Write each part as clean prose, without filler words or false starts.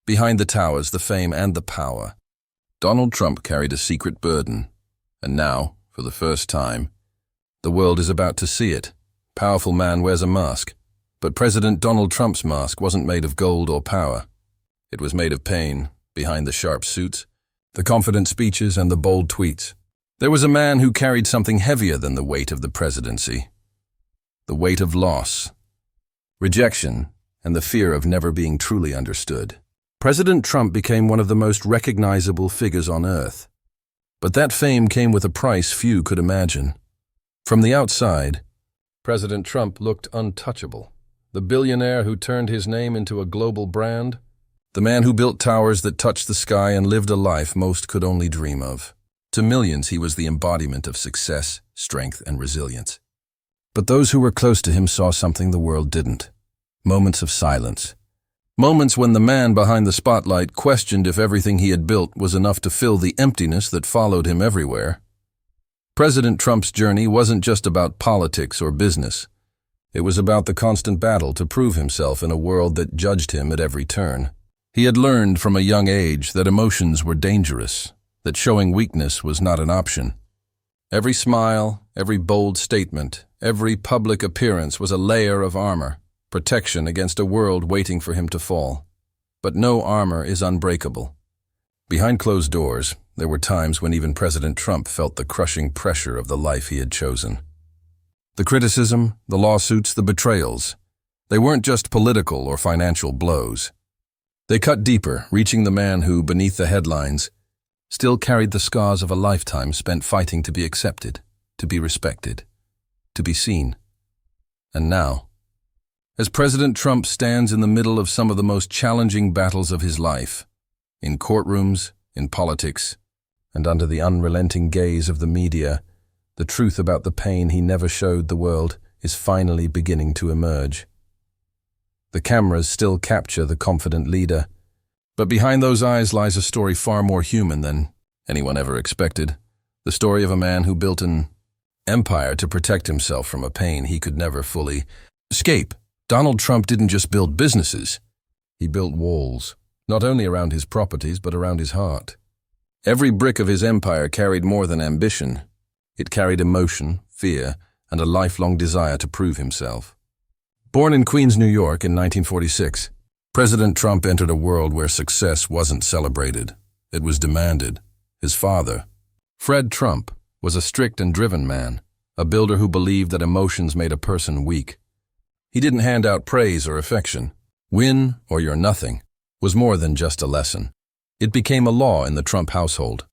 Behind the towers, the fame, and the power, Donald Trump carried a secret burden. And now, for the first time, the world is about to see it. Powerful man wears a mask. But President Donald Trump's mask wasn't made of gold or power. It was made of pain. Behind the sharp suits, the confident speeches, and the bold tweets, there was a man who carried something heavier than the weight of the presidency. The weight of loss, rejection, and the fear of never being truly understood. President Trump became one of the most recognizable figures on earth. But that fame came with a price few could imagine. From the outside, President Trump looked untouchable. The billionaire who turned his name into a global brand, the man who built towers that touched the sky and lived a life most could only dream of. To millions, he was the embodiment of success, strength, and resilience. But those who were close to him saw something the world didn't. Moments of silence. Moments when the man behind the spotlight questioned if everything he had built was enough to fill the emptiness that followed him everywhere. President Trump's journey wasn't just about politics or business. It was about the constant battle to prove himself in a world that judged him at every turn. He had learned from a young age that emotions were dangerous, that showing weakness was not an option. Every smile, every bold statement, every public appearance was a layer of armor, protection against a world waiting for him to fall. But no armor is unbreakable. Behind closed doors, there were times when even President Trump felt the crushing pressure of the life he had chosen. The criticism, the lawsuits, the betrayals, they weren't just political or financial blows. They cut deeper, reaching the man who, beneath the headlines, still carried the scars of a lifetime spent fighting to be accepted, to be respected, to be seen. And now, as President Trump stands in the middle of some of the most challenging battles of his life, in courtrooms, in politics, and under the unrelenting gaze of the media, the truth about the pain he never showed the world is finally beginning to emerge. The cameras still capture the confident leader, but behind those eyes lies a story far more human than anyone ever expected. The story of a man who built an empire to protect himself from a pain he could never fully escape. Donald Trump didn't just build businesses. He built walls, not only around his properties but around his heart. Every brick of his empire carried more than ambition. It carried emotion, fear, and a lifelong desire to prove himself. Born in Queens, New York in 1946, President Trump entered a world where success wasn't celebrated. It was demanded. His father, Fred Trump, was a strict and driven man, a builder who believed that emotions made a person weak. He didn't hand out praise or affection. Win or you're nothing was more than just a lesson. It became a law in the Trump household.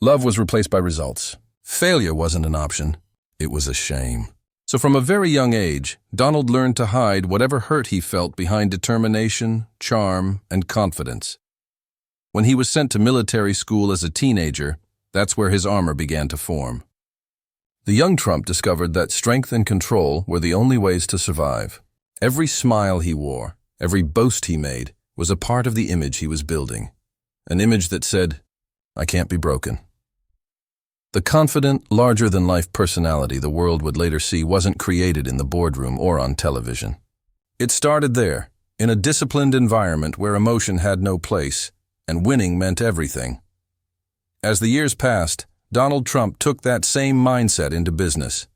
Love was replaced by results. Failure wasn't an option. It was a shame. So from a very young age, Donald learned to hide whatever hurt he felt behind determination, charm, and confidence. When he was sent to military school as a teenager, that's where his armor began to form. The young Trump discovered that strength and control were the only ways to survive. Every smile he wore, every boast he made, was a part of the image he was building. An image that said, "I can't be broken." The confident, larger-than-life personality the world would later see wasn't created in the boardroom or on television. It started there, in a disciplined environment where emotion had no place, and winning meant everything. As the years passed, Donald Trump took that same mindset into business.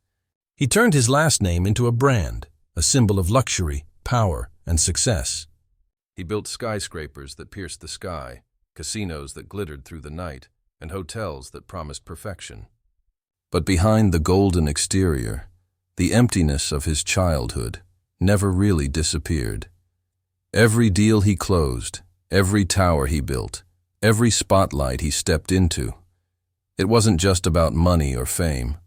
He turned his last name into a brand, a symbol of luxury, power, and success. He built skyscrapers that pierced the sky, casinos that glittered through the night, and hotels that promised perfection. But behind the golden exterior, the emptiness of his childhood never really disappeared. Every deal he closed, every tower he built, every spotlight he stepped into, it wasn't just about money or fame.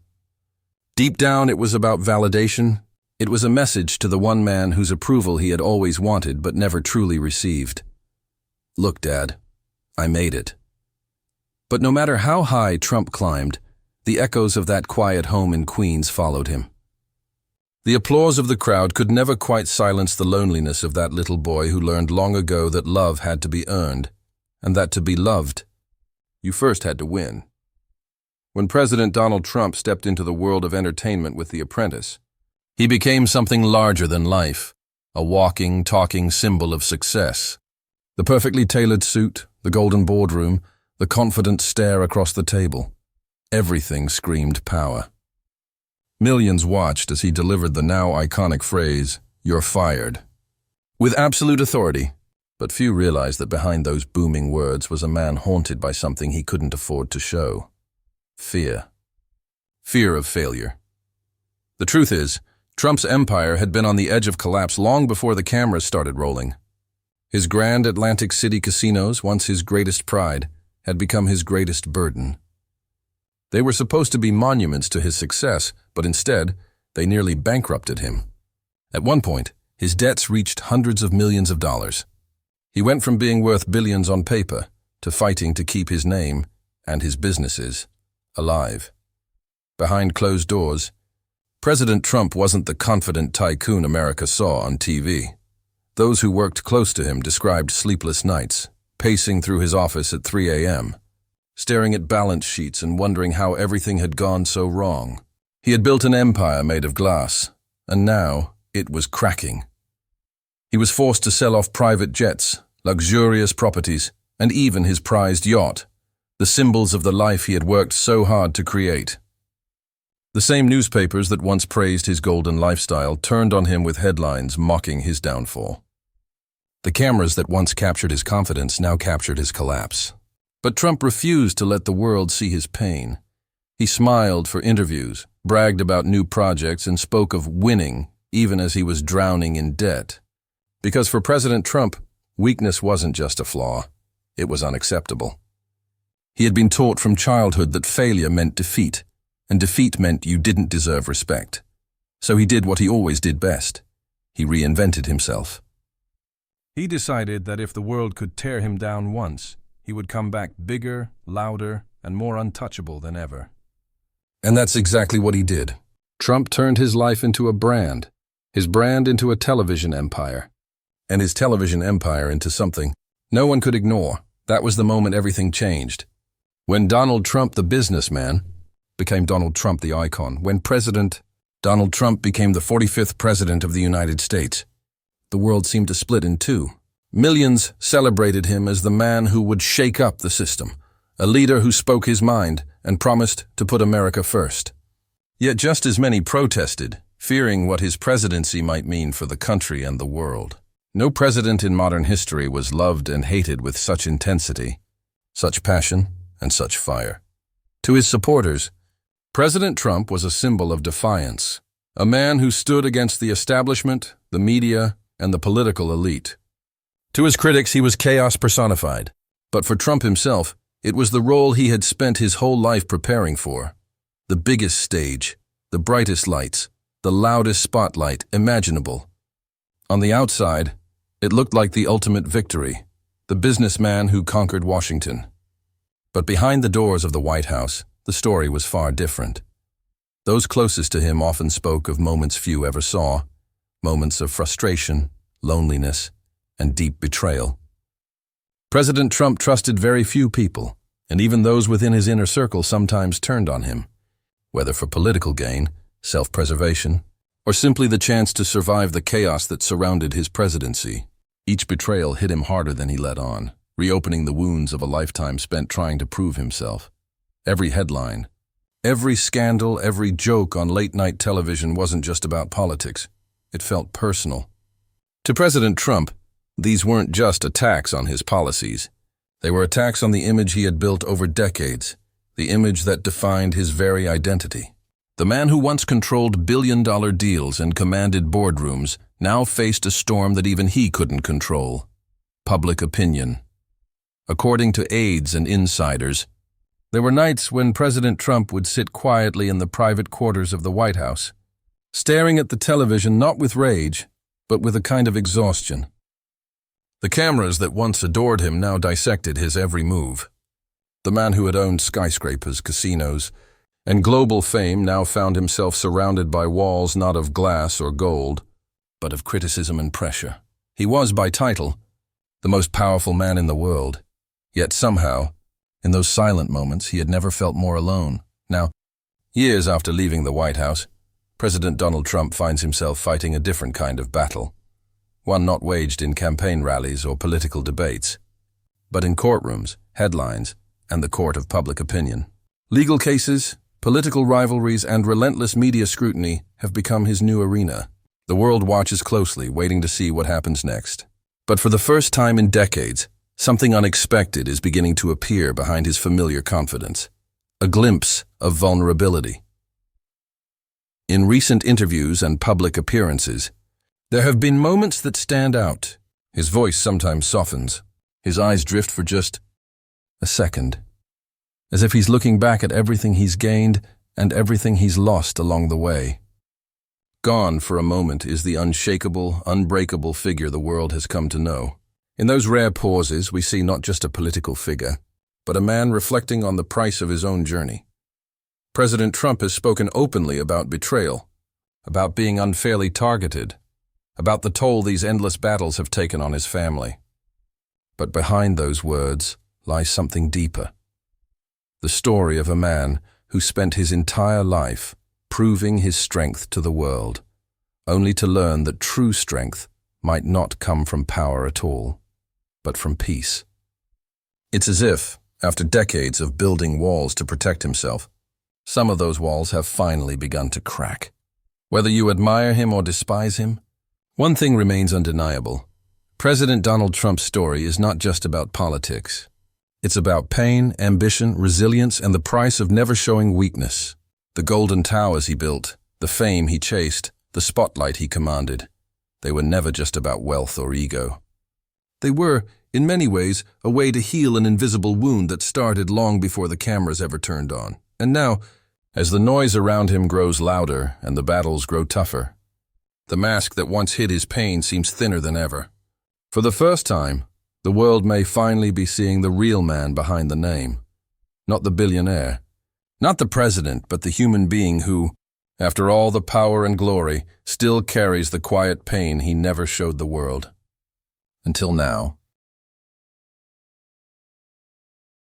Deep down, it was about validation. It was a message to the one man whose approval he had always wanted but never truly received. "Look, Dad, I made it." But no matter how high Trump climbed, the echoes of that quiet home in Queens followed him. The applause of the crowd could never quite silence the loneliness of that little boy who learned long ago that love had to be earned, and that to be loved, you first had to win. When President Donald Trump stepped into the world of entertainment with The Apprentice, he became something larger than life, a walking, talking symbol of success. The perfectly tailored suit, the golden boardroom, the confident stare across the table. Everything screamed power. Millions watched as he delivered the now iconic phrase, "You're fired," with absolute authority, but few realized that behind those booming words was a man haunted by something he couldn't afford to show. Fear. Fear of failure. The truth is, Trump's empire had been on the edge of collapse long before the cameras started rolling. His grand Atlantic City casinos, once his greatest pride, had become his greatest burden. They were supposed to be monuments to his success, but instead, they nearly bankrupted him. At one point, his debts reached hundreds of millions of dollars. He went from being worth billions on paper to fighting to keep his name and his businesses alive. Behind closed doors, President Trump wasn't the confident tycoon America saw on TV. Those who worked close to him described sleepless nights, pacing through his office at 3 a.m., staring at balance sheets and wondering how everything had gone so wrong. He had built an empire made of glass, and now it was cracking. He was forced to sell off private jets, luxurious properties, and even his prized yacht, the symbols of the life he had worked so hard to create. The same newspapers that once praised his golden lifestyle turned on him with headlines mocking his downfall. The cameras that once captured his confidence now captured his collapse. But Trump refused to let the world see his pain. He smiled for interviews, bragged about new projects, and spoke of winning even as he was drowning in debt. Because for President Trump, weakness wasn't just a flaw, it was unacceptable. He had been taught from childhood that failure meant defeat, and defeat meant you didn't deserve respect. So he did what he always did best. He reinvented himself. He decided that if the world could tear him down once, he would come back bigger, louder, and more untouchable than ever. And that's exactly what he did. Trump turned his life into a brand, his brand into a television empire, and his television empire into something no one could ignore. That was the moment everything changed. When Donald Trump, the businessman, became Donald Trump, the icon. When Donald Trump became the 45th president of the United States, the world seemed to split in two. Millions celebrated him as the man who would shake up the system, a leader who spoke his mind and promised to put America first. Yet just as many protested, fearing what his presidency might mean for the country and the world. No president in modern history was loved and hated with such intensity, such passion, and such fire. To his supporters, President Trump was a symbol of defiance, a man who stood against the establishment, the media, and the political elite. To his critics, he was chaos personified. But for Trump himself, it was the role he had spent his whole life preparing for. The biggest stage, the brightest lights, the loudest spotlight imaginable. On the outside, it looked like the ultimate victory, the businessman who conquered Washington. But behind the doors of the White House, the story was far different. Those closest to him often spoke of moments few ever saw, moments of frustration, loneliness, and deep betrayal. President Trump trusted very few people, and even those within his inner circle sometimes turned on him, whether for political gain, self-preservation, or simply the chance to survive the chaos that surrounded his presidency. Each betrayal hit him harder than he let on, reopening the wounds of a lifetime spent trying to prove himself. Every headline, every scandal, every joke on late-night television wasn't just about politics. It felt personal. To President Trump, these weren't just attacks on his policies. They were attacks on the image he had built over decades, the image that defined his very identity. The man who once controlled billion-dollar deals and commanded boardrooms now faced a storm that even he couldn't control: public opinion. According to aides and insiders, there were nights when President Trump would sit quietly in the private quarters of the White House, staring at the television not with rage, but with a kind of exhaustion. The cameras that once adored him now dissected his every move. The man who had owned skyscrapers, casinos, and global fame now found himself surrounded by walls not of glass or gold, but of criticism and pressure. He was, by title, the most powerful man in the world. Yet somehow, in those silent moments, he had never felt more alone. Now, years after leaving the White House, President Donald Trump finds himself fighting a different kind of battle. one not waged in campaign rallies or political debates, but in courtrooms, headlines, and the court of public opinion. Legal cases, political rivalries, and relentless media scrutiny have become his new arena. The world watches closely, waiting to see what happens next. But for the first time in decades, something unexpected is beginning to appear behind his familiar confidence. A glimpse of vulnerability. In recent interviews and public appearances, there have been moments that stand out. His voice sometimes softens. His eyes drift for just a second, as if he's looking back at everything he's gained and everything he's lost along the way. Gone for a moment is the unshakable, unbreakable figure the world has come to know. In those rare pauses, we see not just a political figure, but a man reflecting on the price of his own journey. President Trump has spoken openly about betrayal, about being unfairly targeted, about the toll these endless battles have taken on his family. But behind those words lies something deeper. The story of a man who spent his entire life proving his strength to the world, only to learn that true strength might not come from power at all, but from peace. It's as if, after decades of building walls to protect himself, some of those walls have finally begun to crack. Whether you admire him or despise him, one thing remains undeniable. President Donald Trump's story is not just about politics. It's about pain, ambition, resilience, and the price of never showing weakness. The golden towers he built, the fame he chased, the spotlight he commanded, they were never just about wealth or ego. They were, in many ways, a way to heal an invisible wound that started long before the cameras ever turned on. And now, as the noise around him grows louder and the battles grow tougher, the mask that once hid his pain seems thinner than ever. For the first time, the world may finally be seeing the real man behind the name. Not the billionaire, not the president, but the human being who, after all the power and glory, still carries the quiet pain he never showed the world. Until now,